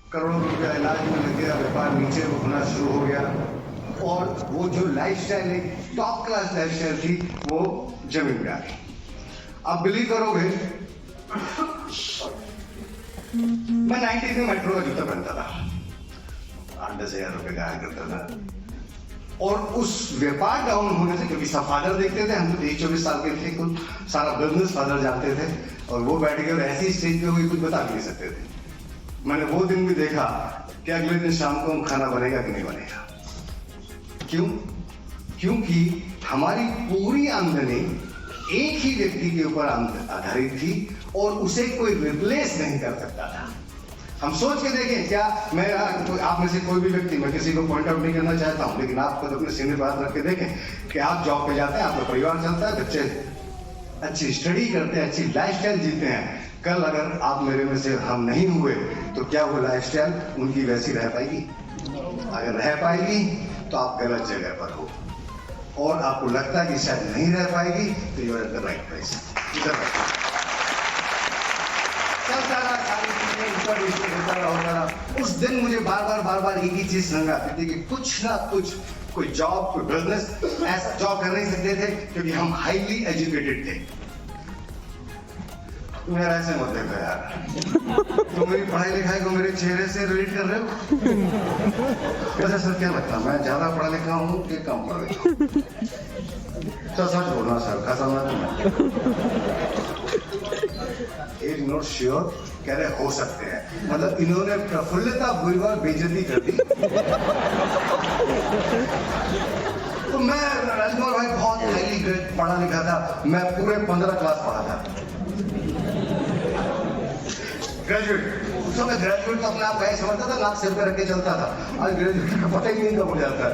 करोड़ों रुपया इलाज में लग गया, व्यापार नीचे होना शुरू हो गया और वो जो लाइफस्टाइल एक टॉप क्लास लाइफस्टाइल थी वो जमीन पे आ गई। आप बिलीव करोगे, मैं 90 में मेट्रो का जूता पहनता था, 8-10 हज़ार रुपए का आया करता था, और उस व्यापार डाउन होने से, क्योंकि सब फादर देखते थे, हम तो 23-24 साल के थे, कुछ सारा बिजनेस फादर जानते थे, और वो बैठ गए और ऐसी स्टेज पे हुई कुछ बता भी नहीं सकते थे। मैंने वो दिन भी देखा कि अगले दिन शाम को खाना बनेगा कि नहीं बनेगा। क्यों? क्योंकि हमारी पूरी आमदनी एक ही व्यक्ति के ऊपर आधारित थी और उसे कोई रिप्लेस नहीं कर सकता था। हम सोच के देखें, क्या मैं आप में से कोई भी व्यक्ति, मैं किसी को पॉइंट आउट नहीं करना चाहता हूं, लेकिन आप खुद अपने सीने बात रख के देखें कि आप जॉब पे जाते हैं, आपका परिवार चलता है, बच्चे अच्छी स्टडी करते हैं, अच्छी लाइफस्टाइल जीते हैं। कल अगर आप मेरे में से हम नहीं हुए तो क्या वो लाइफस्टाइल उनकी वैसी रह पाएगी? अगर रह पाएगी तो आप गलत जगह पर हो, और आपको लगता है कि शायद नहीं रह पाएगी तो you are at the right place. चलता रहा, सारी चीजें ऊपर नीचे होता रहा। उस दिन मुझे बार बार एक ही चीज समझ आती थी कि कुछ ना कुछ, कोई जॉब, कोई बिजनेस, ऐसा जॉब कर नहीं सकते थे क्योंकि हम हाईली एजुकेटेड थे। मेरा ऐसे मत देखो यार, तुम मेरी पढ़ाई लिखाई को मेरे चेहरे से रिलेट कर रहे हो। वैसे सर क्या लगता है, मैं ज्यादा पढ़ा लिखा हूँ कि कम पढ़ा लिखा हूँ? सर सच बोलना सर, कैसा इज नॉट श्योर, कह रहे हो सकते हैं, मतलब इन्होंने प्रफुल्लता बुरी बेइज्जती कर दी। तो मैं, राजकुमार भाई बहुत हाईली पढ़ा लिखा था, मैं पूरे 15 क्लास पढ़ा था, ग्रेजुएट। उस समय ग्रेजुएट तो अपने आप गए समझता था, नाक सिर पे रख के चलता था। आज ग्रेजुएट का पता ही नहीं कब हो जाता है।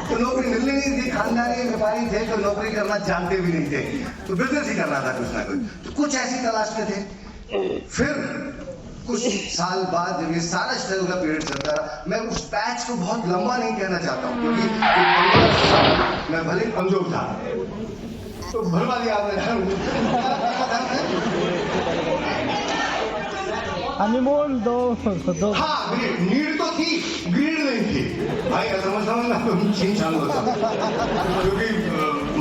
तो नौकरी मिलनी नहीं थी, खानदानी व्यापारी थे तो नौकरी करना जानते भी नहीं थे, तो बिजनेस ही करना था कुछ ना कुछ। तो कुछ ऐसी तलाश में थे। फिर कुछ साल बाद जब ये सारा स्ट्रगल का पीरियड चलता रहा, मैं उस बैच को बहुत लंबा नहीं कहना चाहता हूँ क्योंकि मैं भले कमजोर था, तो भरवा दिया अनमोल दो हाँ, नीड तो थी, ग्रीड नहीं थी भाई का, समझता हूँ ना, तो छीन छान होता, क्योंकि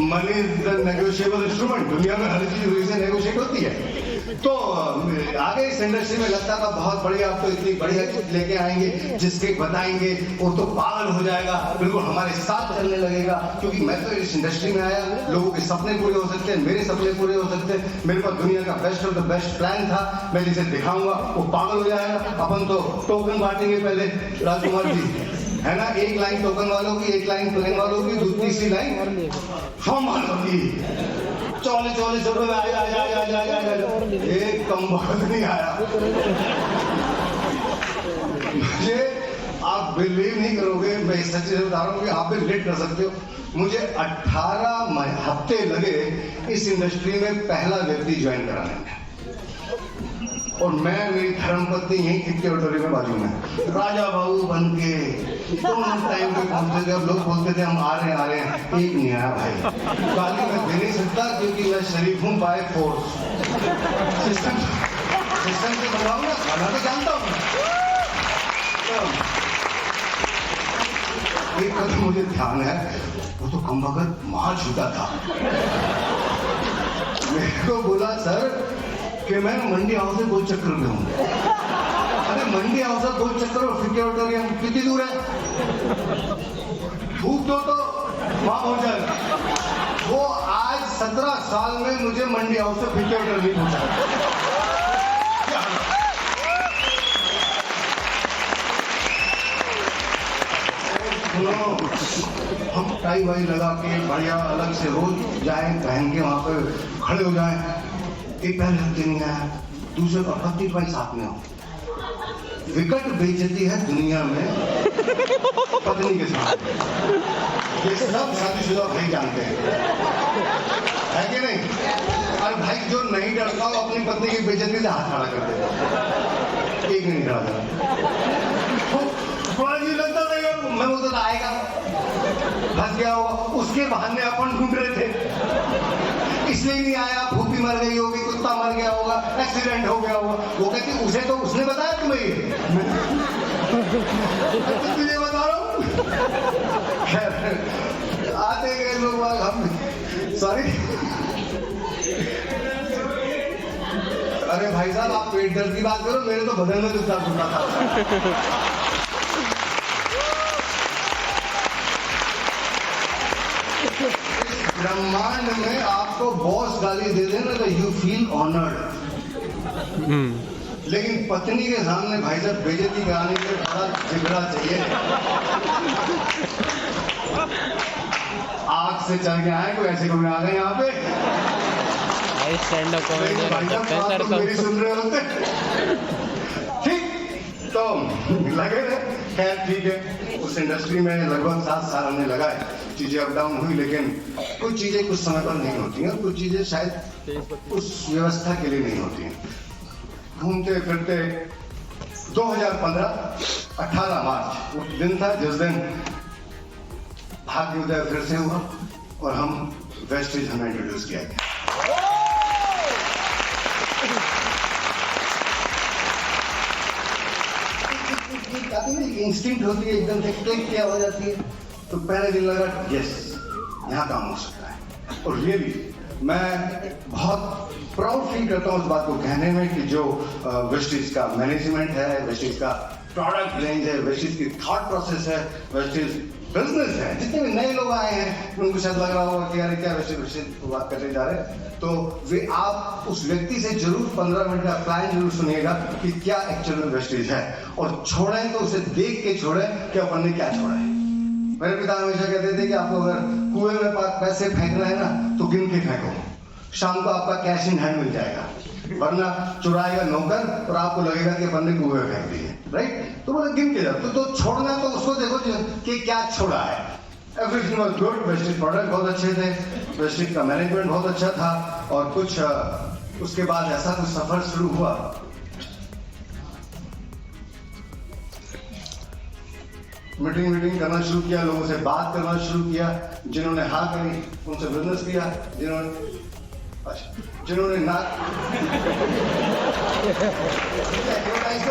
money is the negotiable instrument, दुनिया में हर चीज वही से नेगोशिएट होती है। तो आगे इस इंडस्ट्री में लगता था बहुत बढ़िया, आप तो इतनी बढ़िया चीज लेके आएंगे जिसके बताएंगे वो तो पागल हो जाएगा, बिल्कुल हमारे साथ चलने लगेगा, क्योंकि मैं तो इस इंडस्ट्री में आया, लोगों के सपने पूरे हो सकते हैं, मेरे सपने पूरे हो सकते हैं, मेरे पास दुनिया का best of the best plan था, मैं जिसे दिखाऊंगा वो पागल हो जाएगा। अपन तो टोकन बांटेंगे पहले, राजकुमार जी है ना, एक लाइन टोकन वालों की, एक लाइन प्लेन वालों की, दूसरी लाइन फॉर्म वालों की। 44 रुपए में आया, एक कम बहुत नहीं आया। मुझे, आप बिलीव नहीं करोगे, मैं इस सच्ची से बता रहा हूँ कि आप भी रिलेट कर सकते हो, मुझे 18 हफ्ते लगे इस इंडस्ट्री में पहला व्यक्ति ज्वाइन कराने में, और मैं, मेरी धर्मपत्नी यही कितने ऑटोरी में बाजू में, राजा बाबू बन के टाइम पे पहुंचते थे, अब लोग बोलते थे हम आ रहे हैं, एक नहीं आया भाई। गाली मैं दे नहीं सकता क्योंकि मैं शरीफ हूँ बाय फोर्स, सिस्टम से बताऊँ ना, खाना तो जानता हूँ। एक कदम मुझे ध्यान है, वो तो कम वक्त मार छूटा था, मेरे को बोला सर कि मैं मंडी हाउस से गोल चक्कर में हूँ। अरे मंडी हाउस से गोल चक्कर और फिर ऑडिटोरियम कितनी दूर है? धूप दो तो वहां पहुंच जाएगा। वो आज 17 साल में मुझे मंडी हाउस से फिर ऑडिटोरियम पहुंचा। हम टाई वाई लगा के बढ़िया अलग से रोज जाए, पहन के वहां पे खड़े हो जाए, एक पहले हफ्ते नहीं आया, दूसरे का 25 भाई साथ में हो। विकट बेइज्जती है दुनिया में पत्नी के साथ, ये सब शादीशुदा भाई जानते हैं, है कि नहीं? और भाई जो नहीं डरता वो अपनी पत्नी की बेइज्जती से हाथ खड़ा कर देता, एक नहीं डरा थोड़ा जी लगता नहीं, मैं बोलता था आएगा, फंस गया होगा, उसके बहाने अपन ढूंढ रहे थे, इसलिए नहीं आया, भूखी मर गई होगी, कुत्ता मर गया होगा, एक्सीडेंट हो गया होगा। वो कहती उसे तो उसने बताया तुम्हें ये मैं तुझे बता रहा हूँ। खैर आते गए लोग हम सॉरी। अरे भाई साहब आप पेट दर्द की बात करो, मेरे तो बदन में दुखता घुटना था। ब्रह्मांड में आपको बॉस गाली दे देना तो यू फील ऑनर्ड, लेकिन पत्नी के सामने भाई साहब बेइज्जती कराने के लिए बड़ा जिगरा चाहिए। आग से चल के आए कोई ऐसे कोई आ गए यहाँ पे स्टैंड अप कॉमेडी भाई साहब बात तो मेरी सुन रहे होते। ठीक तो लगे थे। खैर ठीक है, उस इंडस्ट्री में लगभग 7 साल हमने लगाए, चीजें अप डाउन हुई, लेकिन कुछ चीजें कुछ समय पर नहीं होती हैं, कुछ चीजें शायद उस व्यवस्था के लिए नहीं होती हैं। घूमते फिरते 2015 18 मार्च वो दिन था जिस दिन भाग्योदय फिर से हुआ और हम वेस्टेज हमें इंट्रोड्यूस किया गया। इंस्टिंक्ट होती है, एकदम से क्लिक क्या हो जाती है, तो पहले दिन लगा यस यहाँ काम हो सकता है। और रियली मैं बहुत प्राउड फील करता हूँ उस बात को कहने में कि जो वेस्टेज का मैनेजमेंट है, वेस्टेज का प्रोडक्ट रेंज है, वेस्टेज की थॉट प्रोसेस है, वेस्टेज बिजनेस है, जितने भी नए लोग आए हैं उनको शायद लग रहा होगा कि यार क्या वेस्टेज बात करने जा रहे हैं, तो वे आप उस व्यक्ति से जरूर 15 मिनट का प्लान जरूर सुनिएगा कि क्या एक्चुअल में वेस्टेज है, और छोड़ें तो उसे देख के छोड़ें कि अपन ने क्या छोड़ा है। मेरे पिता हमेशा कहते थे कि आपको अगर कुएं में पैसे फेंकना है ना तो गिन के फेंको, शाम को आपका कैश इन हैंड मिल जाएगा, वरना चुराएगा नौकर और आपको लगेगा कि अपन ने कुएं में फेंक दिए, राइट। तो बोले गिन के जाओ, तो छोड़ना तो उसको देखो कि क्या छोड़ा है। Everything was good, wastage product बहुत अच्छे थे, वेस्टेज का मैनेजमेंट बहुत अच्छा था, और कुछ उसके बाद ऐसा कुछ सफर शुरू हुआ। मीटिंग करना शुरू किया, लोगों से बात करना शुरू किया, जिन्होंने हाँ करी उनसे बिजनेस किया, जिन्होंने ना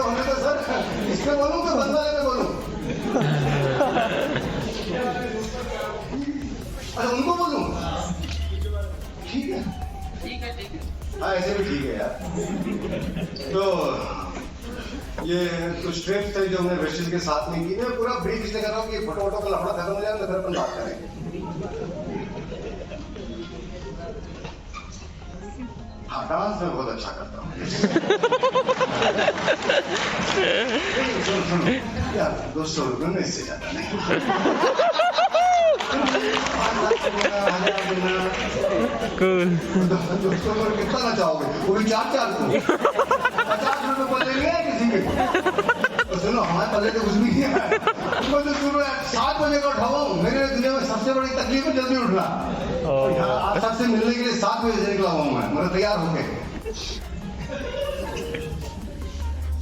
होने तो सर इस पे बोलूं तो बंदा पे बोलूं, अच्छा उनको बोलूं, ठीक है हाँ ऐसे भी ठीक है यार। तो ये कुछ ट्रिप्स थे जो हमने वेस्टेज के साथ में की। मैं पूरा ब्रीफ इसलिए कर रहा हूँ कि फोटो का लफड़ा खत्म हो जाए तो फिर अपन बात करेंगे। हाँ डांस में बहुत अच्छा करता हूँ। सुनो यार 200 रुपये में इससे ज्यादा नहीं। दोस्तों कितना ना चाहोगे, वो भी 4 को 50 रुपये पल्ले नहीं है किसी के। तो सुनो हमारे पल्ले तो कुछ भी नहीं है। मैं तो सुबह 7 बजे का उठा हूँ, मेरे दुनिया में सबसे बड़ी तकलीफ है जल्दी उठना। आप सबसे मिलने के लिए 7 बजे से निकला हुआ हूँ मैं तैयार होके।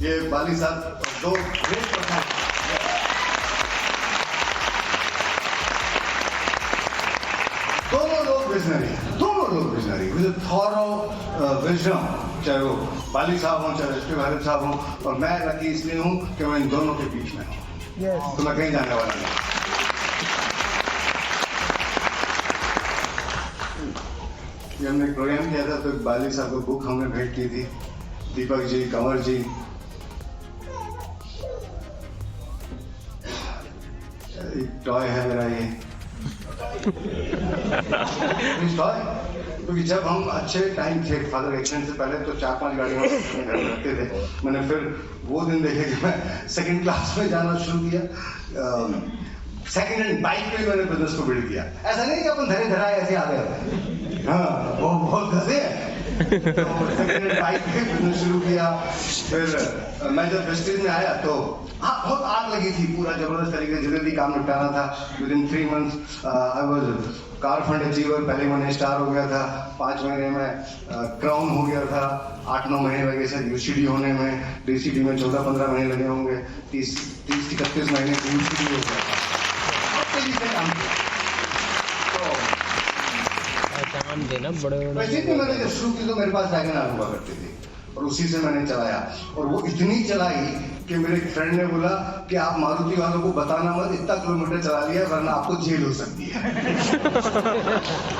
ये बाली साहब 2 ग्रेट परफॉर्मेंस, दोनों लोग विजनरी विद थॉरो विजन, चाहे वो बाली साहब हों चाहे एसपी भारत साहब हों, और मैं लकी इसलिए हूँ कि मैं इन दोनों के बीच में हूँ। तो मैं कहीं जाने वाला नहीं। ये हमने एक प्रोग्राम किया था तो बाली साहब को बुक हमने भेंट की थी, दीपक जी, कंवर जी। एक टॉय है मेरा ये टॉय, क्योंकि जब हम अच्छे टाइम थे फादर एक्सीडेंट से पहले तो 4-5 गाड़ियाँ घर में रखते थे। मैंने फिर वो दिन देखे कि मैं सेकंड क्लास में जाना शुरू किया, सेकंड हैंड बाइक पे मैंने बिजनेस को बिल्ड किया। ऐसा नहीं कि अपन धरे धराए ऐसे आ गए, हाँ वो बहुत गधे हैं। तो सेकंड हैंड बाइक पे बिजनेस शुरू किया। फिर मैं जब वेस्टेज में आया तो हाँ बहुत आग लगी थी, पूरा जबरदस्त तरीके से जल्दी काम निपटाना था। Within 3 months I was car fund achiever, पहले महीने स्टार हो गया था, 5 महीने में क्राउन हो गया था, 8-9 महीने लगे सर यूसीडी होने में, डीसीडी में 14-15 महीने लगे होंगे, 30-31 महीने यूसीडी हो गया था। वैसे मैंने जब शुरू की तो मेरे पास वैगन आर हुआ करती थी और उसी से मैंने चलाया, और वो इतनी चलाई कि मेरे फ्रेंड ने बोला कि आप मारुति वालों को बताना मत इतना किलोमीटर चला लिया वरना आपको जेल हो सकती है।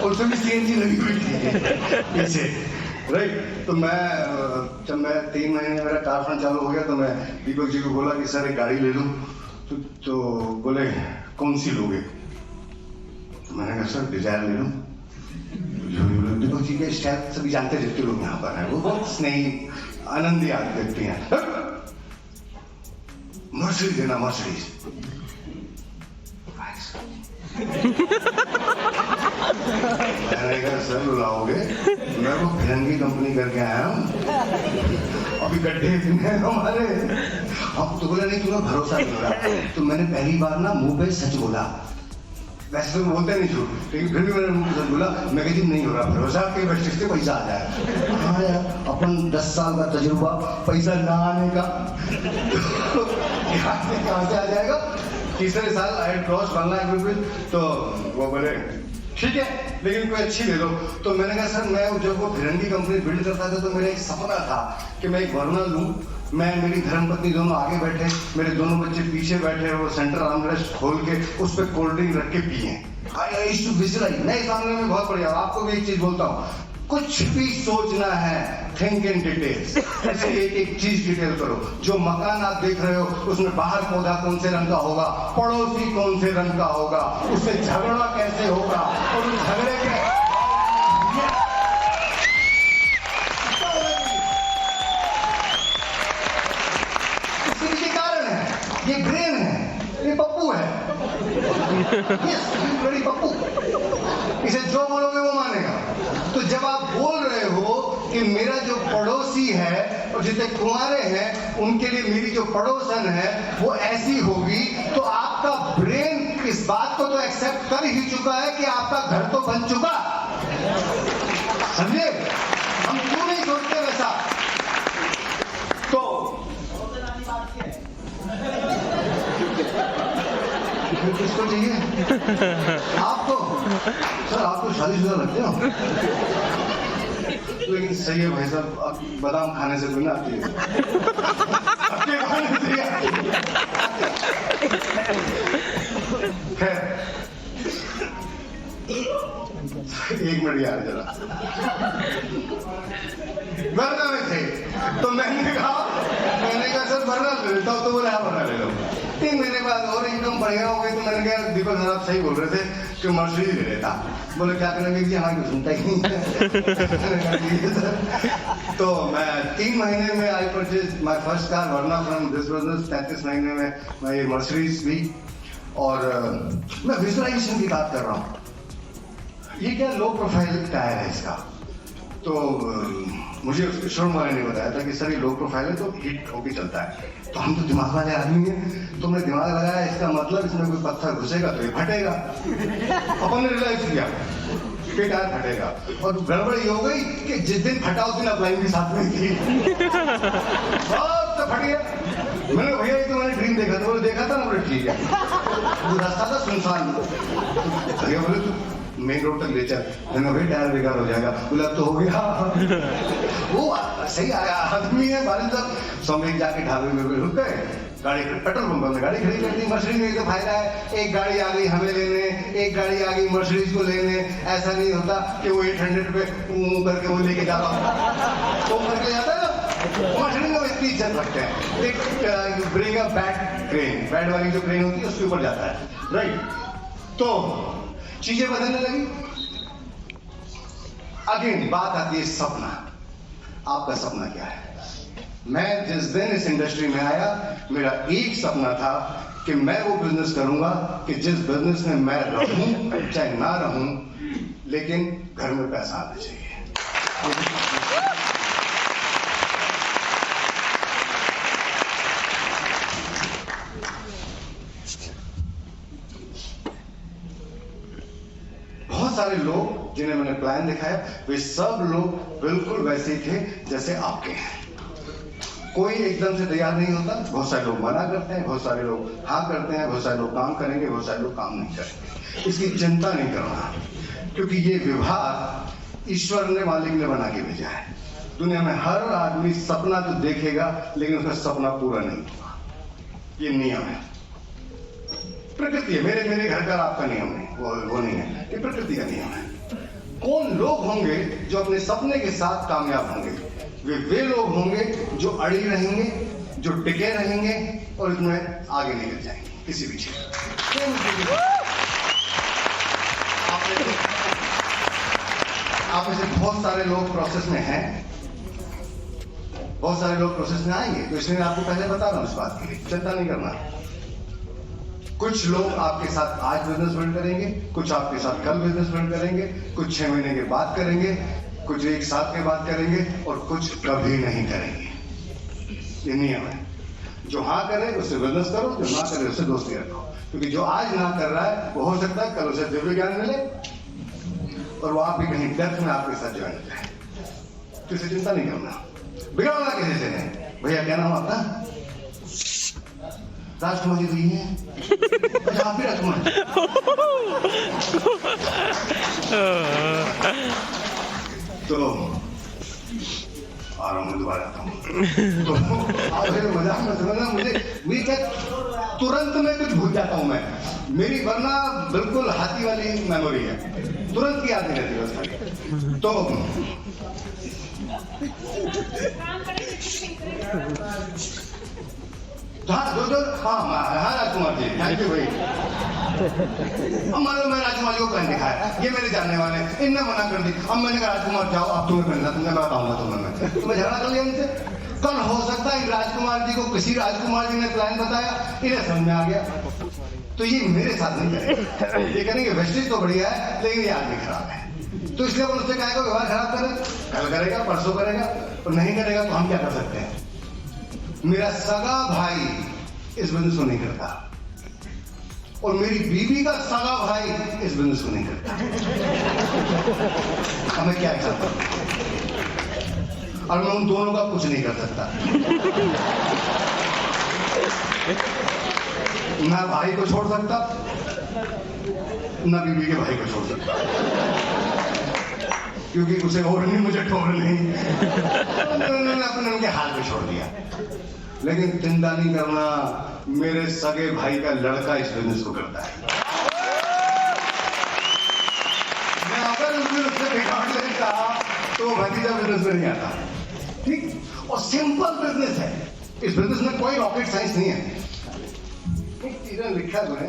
उसमें भी सीएनजी लगी हुई थी पीछे, राइट। तो मैं जब मैं 3 महीने मेरा कार फंड चालू हो गया तो मैं दीपक जी को बोला कि सर एक गाड़ी ले लूं, तो बोले कौन सी लोगे? तो मैंने कहा सर डिजायर ले लूं। दीपक जी के शायद सभी जानते जितने लोग यहाँ पर हैं, वो बहुत स्नेही आनंदी आदमी व्यक्ति हैं। मर्सिडीज देना, मर्सिडीज। मैंने कहा सर बुलाओगे, मैं वो फिरंगी कंपनी करके आया हूँ, अभी गड्ढे हैं हमारे। अब तो बोला नहीं तुम्हें भरोसा नहीं हो रहा। तो मैंने पहली बार ना मुंह पे सच बोला, वैसे तो बोलते नहीं झूठ, लेकिन फिर भी मैंने मुंह पे सच बोला। मैं कहती नहीं हो रहा भरोसा के बेस्ट से पैसा आ जाए। हाँ यार, अपन 10 साल का तजुर्बा, पैसा ना आने का कहाँ से आ जाएगा? तीसरे साल आई क्रॉस 1 लाख रुपए। तो वो बोले ठीक है लेकिन कोई अच्छी ले लो। तो मैंने कहा सर मैं जब वो फिरंगी कंपनी बिल्ड करता था तो मेरा एक सपना था कि मैं एक वर्नर लूं, मैं मेरी धर्मपत्नी दोनों आगे बैठे, मेरे दोनों बच्चे पीछे बैठे, वो सेंटर आर्मरेस्ट खोल के उस पर कोल्ड ड्रिंक रख के पिए। नए सामने में बहुत बढ़िया। आपको भी एक चीज बोलता हूँ, कुछ भी सोचना है थिंक इन डिटेल्स। ऐसे एक चीज डिटेल करो। जो मकान आप देख रहे हो उसमें बाहर पौधा कौन से रंग का होगा, पड़ोसी कौन से रंग का होगा, उससे झगड़ा कैसे होगा, और उस झगड़े के कारण है, ये ब्रेन है, ये पप्पू है। बड़ी पप्पू, इसे जो बोलोगे वो मानेगा। तो जब आप बोल रहे हो कि मेरा जो पड़ोसी है और जितने कुंवारे हैं उनके लिए मेरी जो पड़ोसन है वो ऐसी होगी, तो आपका ब्रेन इस बात को तो एक्सेप्ट कर ही चुका है कि आपका घर तो बन चुका। समझे? हम क्यों नहीं सोचते वैसा? तो किसको चाहिए? आपको? सर आप तो शादीशुदा लगते हो। लेकिन सही है भाई साहब, आप बादाम खाने से कोई ना आती है, आपके खाने से आती है। एक मिनट यार जरा, वर्ना में थे तो मैंने कहा सर वर्ना ले लेता हूँ, तो बोले हाँ वर्ना ले लो। 3 महीने बाद और इनकम बढ़िया हो गई तो मैंने कहा दीपक सर आप सही बोल रहे थे कि मर्सिडीज ले लेता। बोले क्या करेंगे जी, हमारी कुछ सुनता ही नहीं। तो मैं 3 महीने में I purchase my first car Verna from this business. 33 महीने में मैं ये मर्सिडीज ली। और मैं विजुअलाइजेशन की बात कर रहा हूँ। ये क्या लो प्रोफाइल टायर है इसका। तो मुझे उसके शोरूम वाले ने बताया था कि सर ये लो प्रोफाइल है तो हिट होके चलता है। तो हम तो दिमाग वाले आदमी हैं, तो मैंने दिमाग लगाया इसका मतलब इसमें कोई पत्थर घुसेगा तो ये फटेगा। अपन ने रियलाइज किया कि टायर फटेगा, और गड़बड़ ये हो गई कि जिस दिन फटा उस दिन अपलाइन भी साथ में थी। तो फट गया। मैंने भैया ये तो मैंने ड्रीम देखा था। बोले देखा था ना? बोले ठीक है। वो रास्ता था सुनसान। भैया बोले तू मेन रोड तक ले चल। मैंने भाई टायर बेकार हो जाएगा। बोला तो हो गया। वो सही आया आदमी है। बारिश तक सोमनाथ जाके ढाबे में रुक गए, गाड़ी पेट्रोल पंप में गाड़ी खड़ी कर दी। मर्सिडीज में तो फायदा है, एक गाड़ी आ गई हमें लेने, एक गाड़ी आ गई मर्सिडीज को लेने। ऐसा नहीं होता कि वो 800 रुपए करके वो लेके जा रहा हूँ, तो करके जाता है ना। मर्सिडीज में इतनी इज्जत रखते हैं। एक bring a bad crane, bad वाली जो क्रेन होती है उसके ऊपर जाता है, राइट। तो चीजें बदलने लगी। अगेन बात आती है सपना। आपका सपना क्या है? मैं जिस दिन इस इंडस्ट्री में आया मेरा एक सपना था कि मैं वो बिजनेस करूंगा कि जिस बिजनेस में मैं रहूं चाहे ना रहूं, लेकिन घर में पैसा आना चाहिए। बहुत सारे लोग जिन्हें मैंने प्लान दिखाया वे सब लोग बिल्कुल वैसे थे जैसे आपके हैं। कोई एकदम से तैयार नहीं होता। बहुत सारे लोग मना करते हैं, बहुत सारे लोग हाँ करते हैं, बहुत सारे लोग काम करेंगे, बहुत सारे लोग काम नहीं करेंगे। इसकी चिंता नहीं करना, क्योंकि ये विभाग ईश्वर ने, मालिक ने बना के भेजा है। दुनिया में हर आदमी सपना तो देखेगा लेकिन उसका सपना पूरा नहीं होगा। ये नियम है, प्रकृति है। मेरे घर का आपका नियम नहीं, वो नहीं है, ये प्रकृति का नियम है। कौन लोग होंगे जो अपने सपने के साथ कामयाब होंगे? वे लोग होंगे जो अड़ी रहेंगे, जो टिके रहेंगे और इसमें आगे निकल जाएंगे किसी भी क्षेत्र। आप में से बहुत सारे लोग प्रोसेस में हैं, बहुत सारे लोग प्रोसेस में आएंगे, तो इसलिए मैं आपको पहले बता रहा हूं इस बात के लिए, चिंता नहीं करना। कुछ लोग आपके साथ आज बिजनेस बिल्ड करेंगे, कुछ आपके साथ कल बिजनेस बिल्ड करेंगे, कुछ 6 महीने के बाद करेंगे, कुछ 1 साल के बाद करेंगे और कुछ कभी नहीं करेंगे। ये नियम है। जो हाँ करे उससे बिजनेस करो, जो ना करे उससे दोस्ती रखो, क्योंकि जो आज ना कर रहा है वो हो सकता है कल उसे दिव्य ज्ञान मिले और वो आप भी कहीं डेप्थ में आपके साथ ज्वाइन हो जाए। तो इसे चिंता नहीं करना, बिगड़ना किसी से नहीं। भैया क्या नाम आपका? राजकुमार जी तो ये है। अच्छा आप भी राजकुमार? तो आ रहा हूँ, दोबारा आता हूँ। तो आप मजाक में समझना, मुझे क्या तुरंत में कुछ भूल जाता हूँ मैं, मेरी वरना बिल्कुल हाथी वाली मेमोरी है, तुरंत की याद नहीं रहती बस। तो हाँ राजकुमार जी, थैंक यू भाई। मैं राजकुमार जी को पहन दिखाया, ये मेरे जानने वाले, इनने मना कर दी। अब मैंने कहा राजकुमार जाओ, आप तुम्हें पहनना, मैं बताऊंगा तुम्हें झगड़ा कर लिया उनसे। कल हो सकता है राजकुमार जी को किसी राजकुमार जी ने प्लान बताया, इन्हें समझ में आ गया, तो ये मेरे साथ नहीं करेगा। ये करेंगे वेस्टेज तो बढ़िया है लेकिन ये आदमी खराब है, तो इसलिए वो उससे कहेगा व्यवहार खराब करे, कल करेगा परसों करेगा, और नहीं करेगा तो हम क्या कर सकते हैं? मेरा सगा भाई इस बिजनेस को नहीं करता और मेरी बीवी का सगा भाई इस बिजनेस को नहीं करता। हमें क्या एग्जाम्पल, और मैं उन दोनों का कुछ नहीं कर सकता। ना भाई को छोड़ सकता, ना बीवी के भाई को छोड़ सकता, क्योंकि उसे और नहीं मुझे ठोर नहीं। उन्होंने अपने उनके हाथ में छोड़ दिया। लेकिन चिंता नहीं करना, मेरे सगे भाई का लड़का इस बिजनेस को करता है। मैं अगर उस दिन उससे बिगाड़ लेता तो वो भतीजा बिजनेस में नहीं आता। ठीक, और सिंपल बिजनेस है, इस बिजनेस में कोई रॉकेट साइंस नहीं है। चीजें लिखा तो है,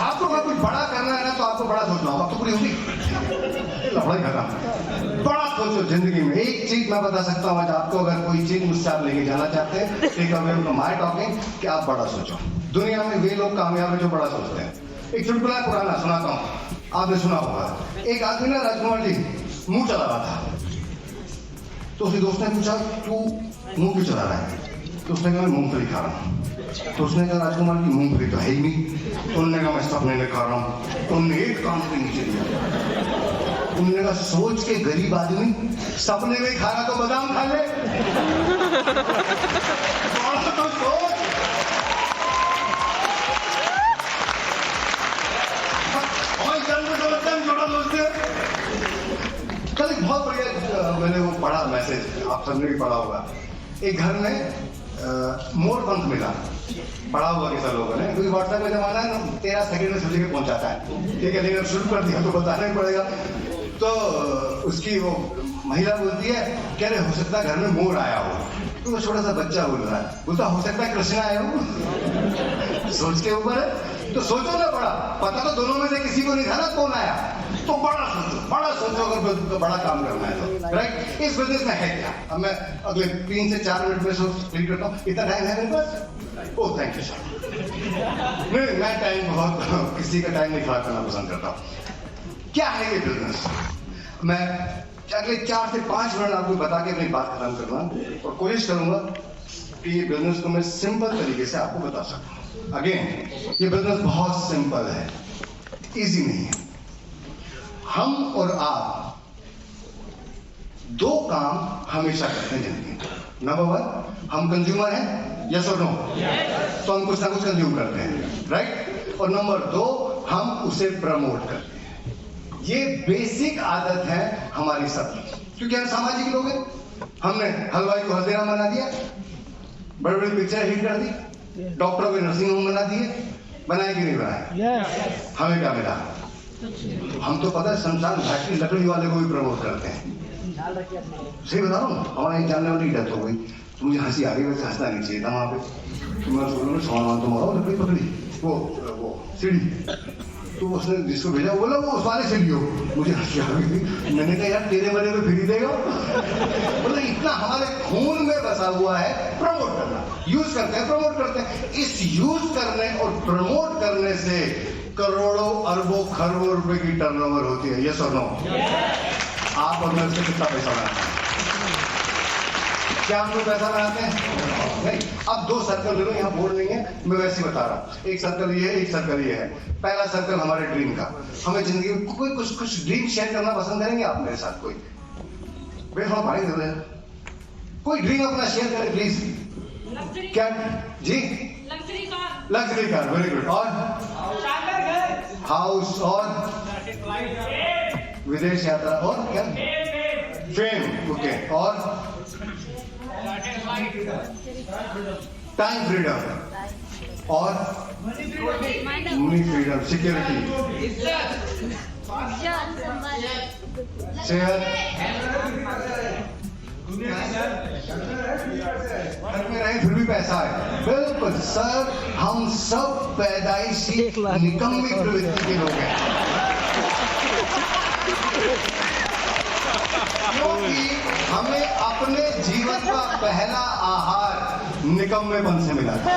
आपको अगर कुछ बड़ा करना है ना तो आपको बड़ा सोचना होगा। तो पूरी होगी लफड़ा ही खत्म। बड़ा सोचो जिंदगी में। एक चीज मैं बता सकता हूँ आज आपको, अगर कोई चीज मुझसे आप लेके जाना चाहते हैं, take away from my talking, कि आप बड़ा सोचो। दुनिया में वे लोग कामयाब है जो बड़ा सोचते हैं। एक चुटकुला पुराना सुनाता हूँ, आपने सुना होगा। एक आदमी ना राजकुमार जी मुंह चला रहा था, तो उसके दोस्त ने पूछा तू मुंह क्यों चला रहा है? तो उसने कहा मैं मूंगफली खा रहा हूँ। तो उसने कहा राजकुमार की मूंगफली तो है ही नहीं। तो उन्होंने कहा मैं सपने में खा रहा हूँ। तो उन्होंने एक काम के नीचे दिया, उन्होंने कहा सोच के गरीब आदमी, सपने में खा रहा तो बादाम खा ले। तो सोच, कल एक बहुत बढ़िया मैंने वो पढ़ा मैसेज, आप सबने भी पढ़ा होगा। एक घर में मोर पंख मिला, पढ़ा हुआ किसा लोगों ने, क्योंकि व्हाट्सएप का जमाना है, 13 सेकंड में सब्जी के पहुंचाता है। ठीक है, लेकिन शुरू कर दिया तो बताना ही पड़ेगा। तो उसकी वो महिला बोलती है, कह रहे हो सकता है घर में मोर आया हो। तो वो छोटा सा बच्चा बोल रहा है, बोलता हो सकता है कृष्ण आया हो। सोच के ऊपर है, तो सोचो ना बड़ा, पता तो दोनों में से किसी को नहीं था ना कौन आया, तो बड़ा सोचो अगर बड़ा काम करना है तो। राइट, इस बिजनेस में है क्या? अब मैं अगले 3 से 4 मिनट में सोच करता हूँ। इतना टाइम है मेरे पास? Oh thank you sir. नहीं, मैं टाइम बहुत किसी का टाइम नहीं खराब करना पसंद करता हूँ। क्या है ये बिजनेस? मैं अगले 4 से 5 मिनट आपको बता के अपनी बात खत्म करना और कोशिश करूंगा कि ये बिजनेस को मैं सिंपल तरीके से आपको बता सकूं। अगेन, ये बिजनेस बहुत सिंपल है, इजी नहीं है। हम और आप 2 काम हमेशा करते हैं जिंदगी में। नंबर 1, हम कंज्यूमर हैं, यस और नो? तो हम कुछ ना कुछ कंज्यूम करते हैं, राइट? और नंबर 2, हम उसे प्रमोट करते हैं। ये बेसिक आदत है हमारी सबकी, क्योंकि हम सामाजिक लोग हैं। हमने हलवाई को हल्दीराम बना दिया, बड़ी बड़ी पिक्चर हिट कर दी, डॉक्टरों को नर्सिंग होम बना दिए, बनाए कि नहीं बनाए? हमें क्या मिला? हम तो पता है शमशान घाट की लकड़ी वाले को भी प्रमोट करते हैं। सही बता रहा हूँ, हमारे एक जानने वाली की डेथ हो गई तो मुझे हंसी आ गई, वैसे हंसना नहीं चाहिए था वहाँ पे। तो मैं सोच रहा हूँ सामान तो मारो, लकड़ी पकड़ी वो सीढ़ी, तो उसने जिसको भेजा बोला वो उस वाले से लियो। मुझे हंसी आ गई। मैंने कहा यार तेरे मरे में फ्री देगा? बोला इतना हमारे खून में बसा हुआ है प्रमोट करना, यूज करते हैं, प्रमोट करते हैं। इस यूज करने और प्रमोट करने से करोड़ों अरबों खरबों रुपए की टर्नओवर होती है। यस और नो? आप और मैं उससे कितना पैसा बनाते हैं? क्या हम लोग पैसा बनाते हैं? नहीं। अब दो सर्कल ले लो, यहाँ बोर्ड नहीं है, मैं वैसे ही बता रहा हूँ। एक सर्कल ये है, एक सर्कल ये है। पहला सर्कल हमारे ड्रीम का। हमें जिंदगी में कोई कुछ ड्रीम शेयर करना पसंद करेंगे आप मेरे साथ? कोई मेरे थोड़ा पानी दे रहे हैं, कोई ड्रीम अपना शेयर करें प्लीज। क्या जी? Luxury car, very good. और हाउस, और विदेश यात्रा, और क्या? Fame, okay. और टाइम फ्रीडम, और मनी फ्रीडम, सिक्योरिटी, सेहत। घर में रहे फिर भी पैसा है। बिल्कुल सर, हम सब पैदाइशी निकम्मी प्रवृत्ति के लोग हैं, क्योंकि हमें अपने जीवन का पहला आहार निकम्मेपन से मिला था।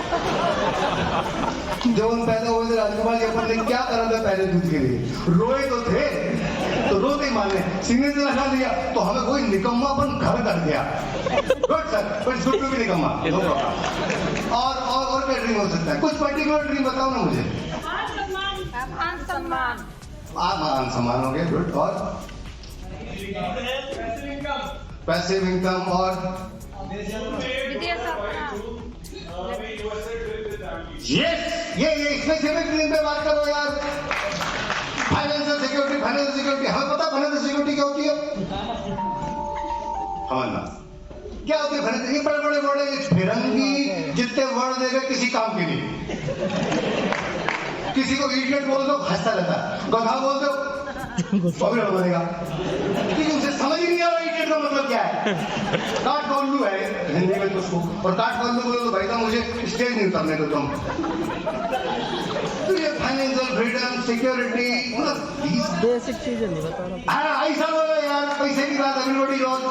जब हम पैदा हुए थे राजकुमार जी, अपन ने क्या करा था पहले दूध के लिए? रोए तो थे, तो रोते माने सीने से लगा दिया, तो हमें कोई निकम्मापन घर कर दिया। Good sir, but good to be निकम्मा। और क्या ड्रीम हो सकता है? कुछ पर्टिकुलर ड्रीम बताओ ना मुझे। मान सम्मान हो गया, गुड। और पैसिव इनकम, और यस, ये स्पेसिफिक ड्रीम पे बात करो यार। फाइनेंशियल सिक्योरिटी, फाइनेंशियल सिक्योरिटी, हमें पता फाइनेंशियल सिक्योरिटी क्या होती है? समझना क्या होती है फाइनेंशियल? ये बड़े बड़े वर्ड है, फिरंगी जितने वर्ड देगा किसी काम के नहीं। किसी को इडियट बोल दो हंसता रहता, गधा बोल दो पकड़ बनेगा, क्योंकि उसे समझ ही नहीं आ रहा इडियट का मतलब क्या है। काट कौल्लू है हिंदी में तो उसको, और काट कौल्लू बोलो तो भाई साहब मुझे स्टेज नहीं उतरने दो तुम। तो ये फाइनेंशियल फ्रीडम, सिक्योरिटी, मतलब बेसिक चीजें नहीं बता रहा। ऐसा बोलो यार, पैसे की बात एवरीबॉडी नोज।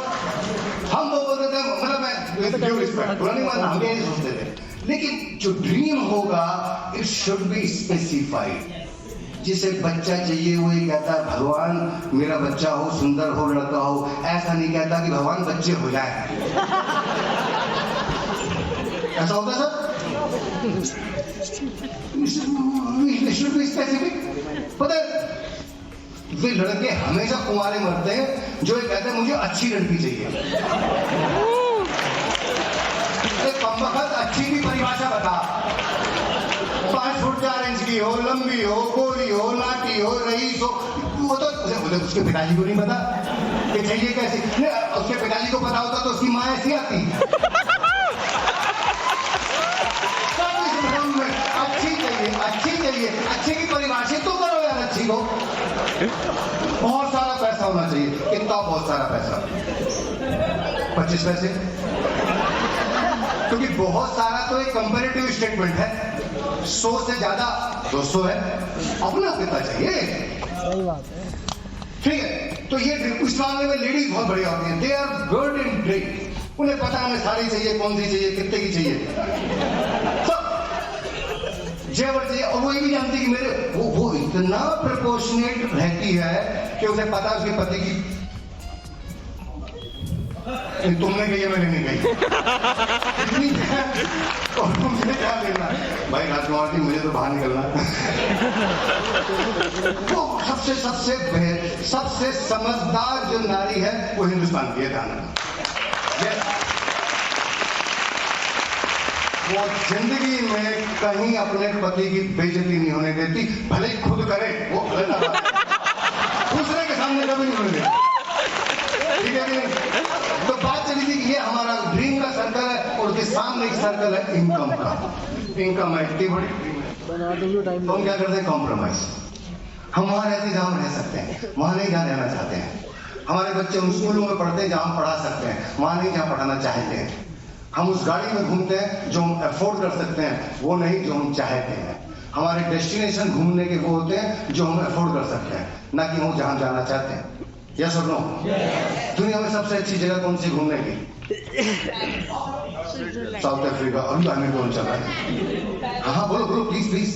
हम वो बोलते थे, मतलब मैं ड्यू रिस्पेक्ट, पुरानी बात हम यही सोचते थे, लेकिन जो ड्रीम होगा इट शुड बी स्पेसिफाइड। जिसे बच्चा चाहिए वो ये कहता है भगवान मेरा बच्चा हो, सुंदर हो, लड़का हो। ऐसा नहीं कहता कि भगवान बच्चे हो जाए। ऐसा होता सर? स्पेसिफिक। पता है वे लड़के हमेशा कुंवारे मरते हैं जो ये कहते हैं मुझे अच्छी लड़की चाहिए। कमबख्त अच्छी की परिभाषा बता। 5 फुट 4 इंच की हो, लंबी हो, गोरी हो, नाटी हो, रईस हो, वो तो उसके पिताजी को नहीं पता कि चाहिए कैसे। उसके पिताजी को पता होता तो उसकी माँ ऐसी आती। अच्छी चाहिए, अच्छे की परिभाषित तो करो यार अच्छी को। बहुत सारा पैसा होना चाहिए। कितना बहुत सारा पैसा? 25 पैसे, क्योंकि बहुत सारा तो एक कंपैरेटिव स्टेटमेंट है। 100 से ज्यादा 200 है, अपना कितना चाहिए? सही बात है। ठीक है, तो ये उस मामले में लेडीज बहुत बढ़िया होती हैं। They are good in drink. उन्हें पता है हमें साड़ी चाहिए, कौन सी चाहिए, कितने की चाहिए, सब जेवर चाहिए। और वो ये भी जानती कि मेरे वो इतना प्रपोर्शनेट रहती है कि उसे पता है उसके पति की। तुमने कही, मैंने नहीं कही। और तुमने क्या लेना भाई? राजकुमार जी मुझे तो बाहर निकलना। वो सबसे समझदार जो नारी है वो हिंदुस्तान की है। ध्यान रखना, वो जिंदगी में कहीं अपने पति की बेइज्जती नहीं होने देती, भले ही खुद करे, वो गलत बात है। उस सामने कभी नहीं होने देगा, ठीक है कि नहीं? तो बात चली थी कि ये हमारा ड्रीम का सर्कल है और उसके सामने एक सर्कल है इनकम का। इनकम है इतनी बड़ी ड्रीम है, बना दो टाइम। तो हम क्या करते हैं? कॉम्प्रोमाइज। हम वहाँ रहते हैं जहाँ हम रह सकते हैं, वहाँ नहीं जहाँ रहना चाहते हैं। हमारे बच्चे उन स्कूलों में पढ़ते हैं जहाँ हम पढ़ा सकते हैं, वहाँ नहीं जहाँ पढ़ाना चाहते हैं। हम उस गाड़ी में घूमते हैं जो हम अफोर्ड कर सकते हैं, वो नहीं जो हम चाहते हैं। हमारे डेस्टिनेशन घूमने के वो होते हैं जो हम अफोर्ड कर सकते हैं, ना कि हम जहाँ जाना चाहते हैं। यस और नो? दुनिया में सबसे अच्छी जगह कौन सी घूमने की? South Africa. अभी हमें कौन चल रहा है? हाँ बोलो बोलो प्लीज प्लीज।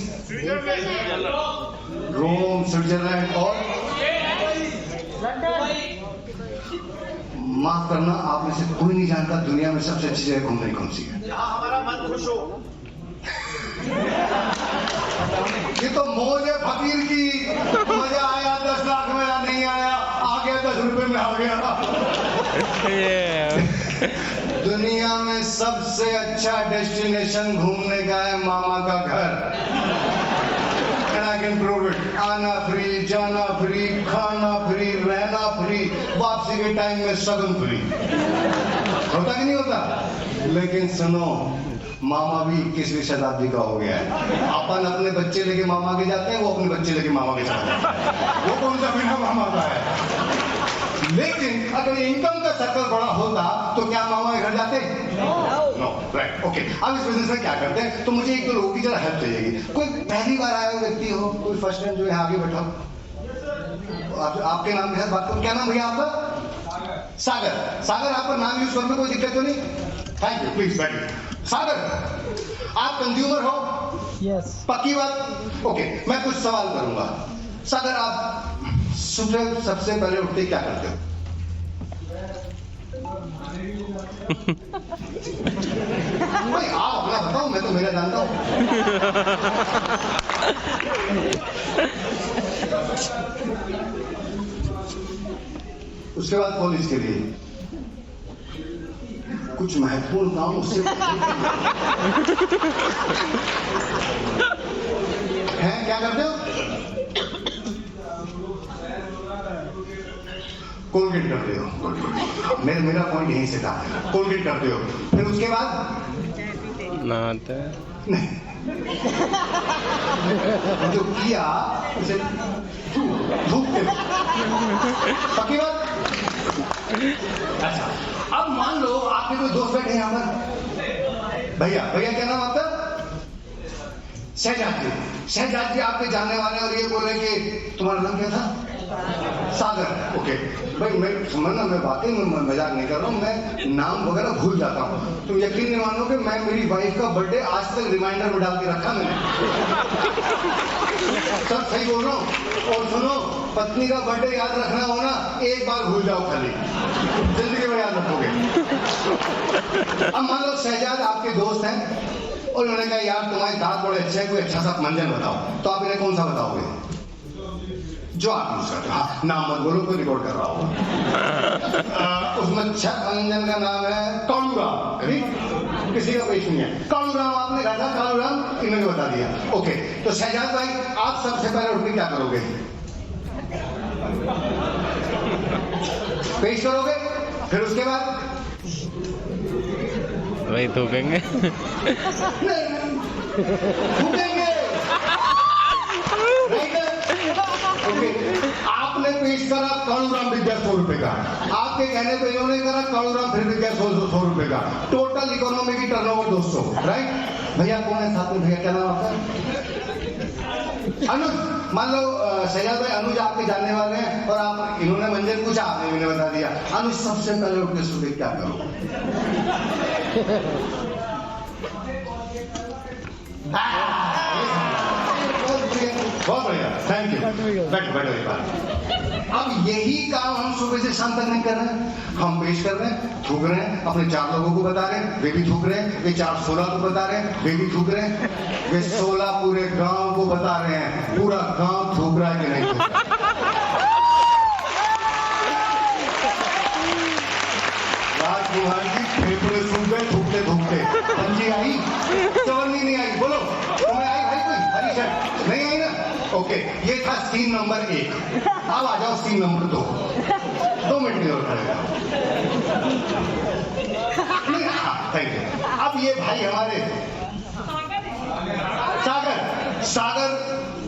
रोम, स्विट्जरलैंड और माफ करना, आप में से कोई नहीं जानता दुनिया में सबसे अच्छी जगह घूमने कौन सी है। हमारा मन खुश हो। ये तो मौज है फकीर की, मजा आया 10 लाख में या नहीं आया, आ गया 10 रुपए में आ गया। दुनिया में सबसे अच्छा डेस्टिनेशन घूमने का है मामा का घर। And I can prove it. आना फ्री, जाना फ्री, खाना फ्री, रहना फ्री, वापसी के टाइम में सगन फ्री। होता कि नहीं होता? लेकिन सुनो, मामा भी 21वीं शताब्दी का हो गया है। अपन अपने बच्चे लेके मामा के जाते हैं, वो अपने बच्चे लेके मामा के जाते हैं। वो कौन सा बिना मामा का है? लेकिन अगर इनकम का सर्कल बड़ा होता तो क्या मामा के घर जाते? No, right, okay. अब इस बिजनेस में क्या करते हैं? तो मुझे एक दो लोगों की जरा हेल्प चाहिएगी। कोई पहली बार आया हुआ व्यक्ति हो, कोई फर्स्ट टाइम जो है आगे बैठा हो। आपके नाम के साथ बात करो। क्या नाम भैया आपका? सागर। सागर, आपका नाम यूज करने कोई दिक्कत तो नहीं? थैंक यू, प्लीज बैठिए। सागर, आप कंज्यूमर हो? यस। पक्की बात? ओके, मैं कुछ सवाल करूंगा। सागर, आप सुबह सबसे पहले उठते क्या करते हो? भाई आप अपना बताओ, मैं तो मेरा जानता हूं। उसके बाद कॉलेज के लिए कुछ महत्वपूर्ण काम उससे हैं, क्या करते हो? कोलगेट करते हो। मेरा पॉइंट यहीं से था, कोलगेट करते हो। फिर उसके बाद नहाते नहीं, जो किया उसे धूपते। पक्की बात? अच्छा, अब मान लो आपके कोई दोस्त बैठे यहाँ पर। भैया क्या नाम आपका? शहजाद जी। शहजाद जी आपके जानने वाले और ये बोले कि तुम्हारा नाम क्या था? सागर। ओके भाई, मैं समझना, मैं वाकई में मजाक नहीं कर रहा हूँ, मैं नाम वगैरह भूल जाता हूँ। तुम यकीन नहीं मानोगे, मैं मेरी वाइफ का बर्थडे आज तक रिमाइंडर में डाल के रखा मैंने। सब सही बोल रहा हूँ। और सुनो, पत्नी का बर्थडे याद रखना हो ना, एक बार भूल जाओ खाली, जिंदगी में याद रखोगे। अब मान लो शहजाद आपके दोस्त हैं और उन्होंने कहा यार तुम्हारे दांत बड़े अच्छे हैं, कोई अच्छा सा मंजन बताओ। तो आप इन्हें कौन सा बताओगे जो आप यूज करते हो? हाँ, नाम मत बोलो, कोई रिकॉर्ड कर रहा होगा। उस मच्छर मंजन का नाम है कालूराम। किसी का कोई इशू नहीं है। कालूराम आपने कहा था, कालूराम इन्होंने बता दिया। ओके, तो शहजाद भाई आप सबसे पहले उठ के क्या करोगे? पेश करोगे, फिर उसके बाद वही थूकेंगे। थूकेंगे। आपने पेश करा कालूराम बिक गया 100 रुपए का। आपके कहने पे इन्होंने करा कालूराम फिर बिक गया 100 रुपए का। टोटल इकोनॉमी की टर्नओवर 200, राइट? भैया कौन है साथ में? भैया क्या नाम आपका? अनुज। मान लो शहजाद भाई अनुज आपके जानने वाले हैं और आप, इन्होंने मंजन पूछा, आपने इन्हें बता दिया। अनुज सबसे पहले उठ के सुबह क्या करो? बहुत बढ़िया, थैंक यू। बैठो एक बार। अब यही काम हम सुबह से शाम तक नहीं कर रहे हैं। हम पेश कर रहे हैं, थूक रहे हैं, अपने 4 लोगों को बता रहे हैं, वे भी थूक रहे हैं, वे 4 16 को बता रहे हैं, वे भी थूक रहे हैं, वे 16 पूरे गांव को बता रहे हैं। पूरा गांव थूक रहा है कि नहीं थूक रहा? राजकुमार जी फेफड़े सूख गए थूकते थूकते। पंजी आई, चवन्नी नहीं आई। बोलो, तुम्हें आई भाई? कोई हरी शर्ट नहीं आई ना? ओके, ये था सीन नंबर 1। अब आ जाओ सीन नंबर 2 मिनट की जरूरत पड़ेगा। Thank you. अब ये भाई हमारे सागर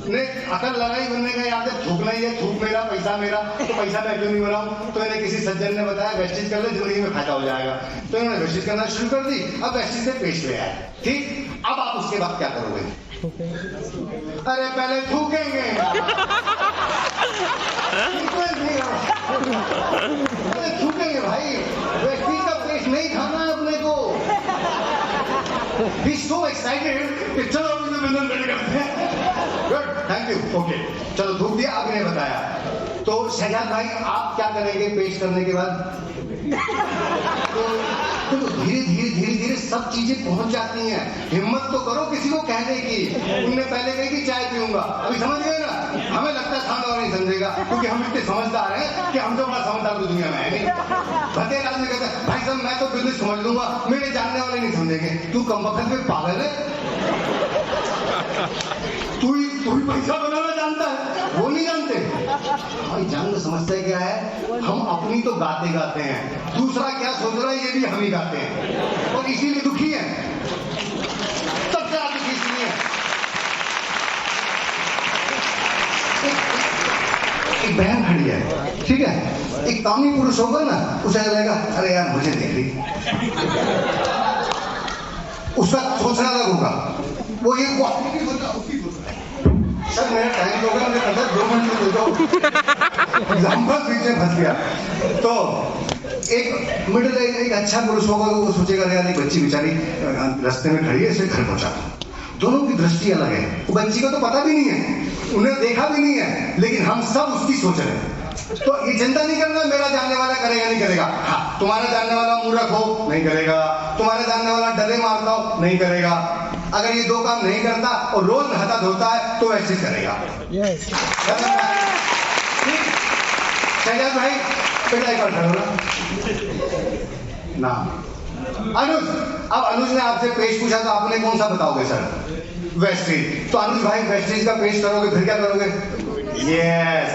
ने अकल लगाई, बनने का याद है थूकना ही है, थूक मेरा पैसा मेरा, तो पैसा मैं क्यों नहीं बनाऊं। तो इन्हें किसी सज्जन ने बताया वेस्टिज कर ले, जिंदगी में फायदा हो जाएगा। तो इन्होंने वेस्टिज करना शुरू कर दी। अब वेस्टिज से पेश ले आए, ठीक। अब आप उसके बाद क्या करोगे? अरे पहले थूकेंगे, थूकेंगे भाई, वेस्टिज का पेश नहीं खाना है अपने को। He's so excited कि चलो मुझे मिलन रेडी करते हैं। गुड, थैंक यू, ओके, चलो धूप दिया। अब इन्हें बताया, तो शहजाद भाई आप क्या करेंगे पेश करने के बाद? तो धीरे सब चीजें पहुंच जाती हैं। हिम्मत तो करो किसी को कहने की। उनने पहले कही कि चाय पीऊंगा, अभी समझ गए ना। हमें लगता है खाना और नहीं समझेगा, क्योंकि हम इतने समझदार हैं कि हम तो बड़ा समझदार तो दुनिया में है नहीं। भतेर आदमी कहता है भाई साहब मैं तो बिजनेस समझ लूंगा, मेरे जानने वाले नहीं समझेंगे। तू कमबख्त में पागल है, तू ही पैसा बनाना जानता है, वो नहीं जानते। भाई जान समझता है क्या है, हम अपनी तो गाते हैं, दूसरा क्या सोच रहा है ये भी हम ही गाते हैं, और इसीलिए दुखी है, सबसे ज्यादा दुखी इसलिए है। एक बहन खड़ी है, ठीक है, एक कामी पुरुष होगा ना, उसे लगेगा अरे यार मुझे देख रही, उसका सोचना अलग होगा। वो ये सर मेरा टाइम होगा, मुझे पता 2 मिनट में दो एग्जाम्पल पीछे फंस गया। तो एक मिडिल एज एक अच्छा पुरुष होगा, वो सोचेगा यार एक बच्ची बेचारी रास्ते में खड़ी है, इसे घर पहुंचा। दोनों की दृष्टि अलग है। वो बच्ची को तो पता भी नहीं है, उन्हें देखा भी नहीं है, लेकिन हम सब उसकी सोच रहे हैं। तो ये चिंता नहीं करना मेरा जानने वाला करेगा नहीं करेगा। हाँ, तुम्हारा जानने वाला मूर्ख हो नहीं करेगा, तुम्हारा जानने वाला डरे मारता हो नहीं करेगा। अगर ये 2 काम नहीं करता और रोज नहाता धोता है तो वैसे करेगा। शहजाद भाई बेटा एक बार खड़ो ना। अनुज, अब अनुज ने आपसे पेश पूछा तो आपने कौन सा बताओगे सर? वेस्टिज। तो अनुज भाई वेस्टिज का पेश करोगे, फिर क्या करोगे? यस,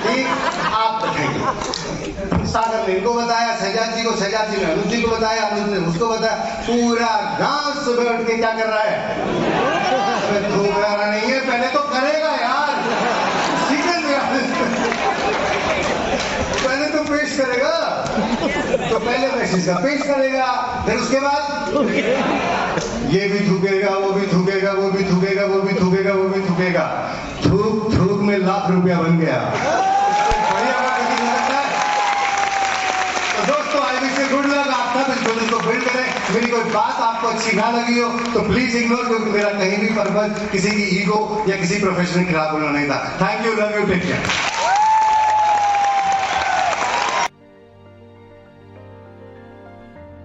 ठीक, आप बताएंगे। सागर ने इनको बताया, शहजाद जी को, शहजाद जी ने अनुज जी को बताया, अनुज ने उसको बताया। पूरा गांव सुबह उठ के क्या कर रहा है? धूप रहा नहीं है, पहले तो करेगा यार, पहले तो पेश करेगा, तो पहले वेस्टिज का पेश करेगा, फिर उसके बाद ये भी थूकेगा, वो भी थूकेगा, वो भी थूकेगा, वो भी थूकेगा, वो भी थूकेगा। थूक थूक में लाख रुपया बन गया। तो दोस्तों I wish you good luck. आप सब इस बिजनेस को बिल्ड करें। मेरी कोई बात आपको अच्छी ना लगी हो तो प्लीज इग्नोर, क्योंकि मेरा कहीं भी पर्पज किसी की ईगो या किसी प्रोफेशन के खिलाफ बोलना नहीं था। Thank you, love you, take care.